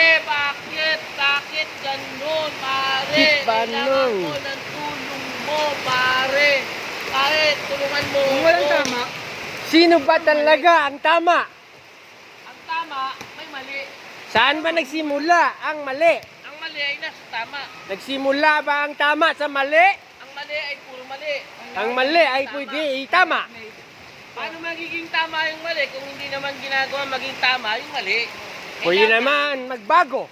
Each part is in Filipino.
Pare, bakit? Bakit ganun, pare? Bakit ba Kailangan nun? ko ng tulong mo, pare. Pare, tulungan mo Kung walang ako. tama, Sino ba talaga ang tama? Ang tama, may mali. Saan ba nagsimula ang mali? Ang mali ay nasa tama. Nagsimula ba ang tama sa mali? Ang mali ay puro mali. Ang mali ay pwede itama. Paano magiging tama yung mali kung hindi naman ginagawa maging tama yung mali? Pwede Kailangan- naman magbago.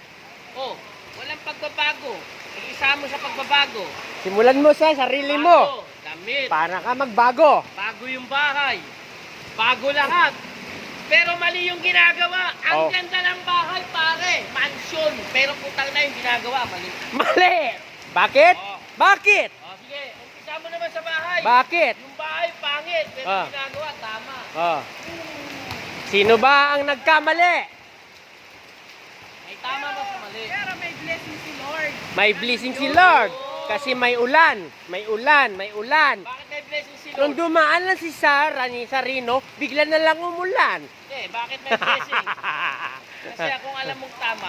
Oh, walang pagbabago. Isa mo sa pagbabago. Simulan mo sa sarili mo. Bago, damit. Para ka magbago. Bago yung bahay. Bago lahat. Pero mali yung ginagawa. Ang Oh. ganda ng bahay, pare. Mansion. Pero putang na yung ginagawa, mali. Mali! Bakit? Oh. Bakit? Oh, sige, umpisa mo naman sa bahay. Bakit? Yung bahay, pangit. Pero Ah. ginagawa, tama. Oh. Sino ba ang nagkamali? May tama ba sa mali? pero may blessing si Lord. May blessing si Lord. Kasi may ulan. May ulan. May ulan. Bakit may blessing si Nung Lord? dumaan lang si Sarino, bigla na lang umulan. Hindi, bakit may blessing? Kasi kung alam mong tama,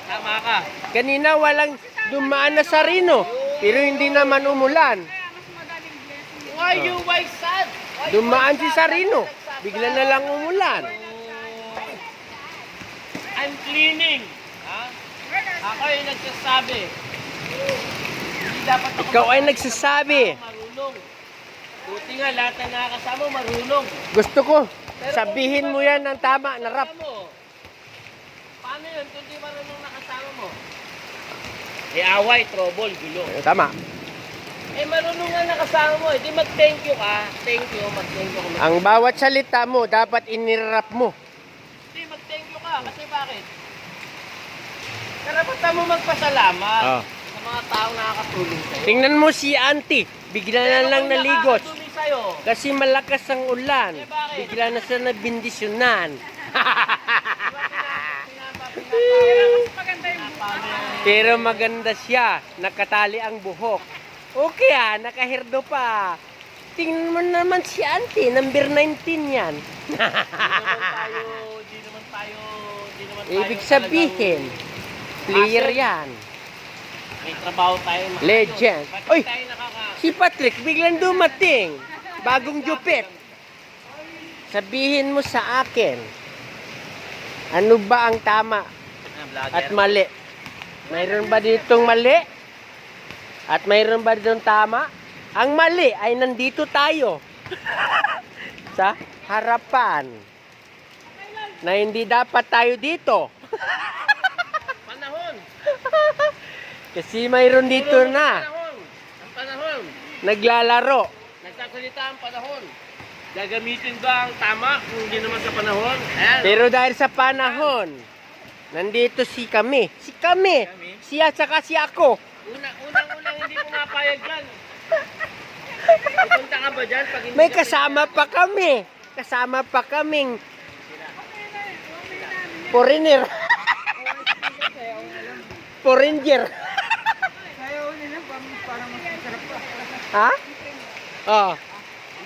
tama ka. Kanina walang dumaan na Sarino, pero hindi naman umulan. Kaya mas madaling blessing. Why you why sad? Why you Dumaan why si sad? Sarino, Bakit nagsasad? bigla na lang umulan. I'm cleaning. Ha? Ako ay nagsasabi. Hindi dapat ako Ikaw ay nagsasabi. marunong. Buti nga lahat na nakakasama marunong. Gusto ko, sabihin mo yan ng tama na rap. Alam mo, paano yun kung di marunong nakasama mo? Away, trouble, gulo. Tama. Marunong nga nakasama mo. Di mag-thank you ka. Thank you, mag-thank you ka. Ang bawat salita mo, dapat inirap mo. Di mag-thank you ka. Kasi bakit? Karapatan mo magpasalamat Oh. sa mga taong nakakatulong sa'yo. Tingnan mo si auntie, bigla na lang kung naligos. nakakatulong sa'yo, Kasi malakas ang ulan, Eh, bakit? bigla na siya nabindisyonan. Mas maganda yung buhay. Pero maganda siya, nakatali ang buhok. Okay nakahirdo pa. Tingnan mo naman si auntie, number 19 yan. di naman tayo Ibig sabihin, player yan. may trabaho tayo. Legend. Bakit Oy! tayo Si Patrick biglang dumating. Bagong jupit. Sabihin mo sa akin, ano ba ang tama at mali? Mayroon ba ditong mali? At mayroon ba ditong tama? Ang mali ay nandito tayo. Sa harapan. Na hindi dapat tayo dito. Panahon. Kasi mayroon dito na. Ang panahon. Naglalaro. Nagsasalita ang panahon. Gagamitin ba ang tama kung hindi naman sa panahon? Ayan. Pero dahil sa panahon, nandito si kami. Si kami. Siya tsaka si ako. Unang-unang hindi pumapayag dyan. Pupunta ka ba dyan? Pag hindi May ka kasama pa kami. Kasama pa kaming foreigner. Foreigner. Sayaw nila, parang mas masarap pa. Ha? Oh.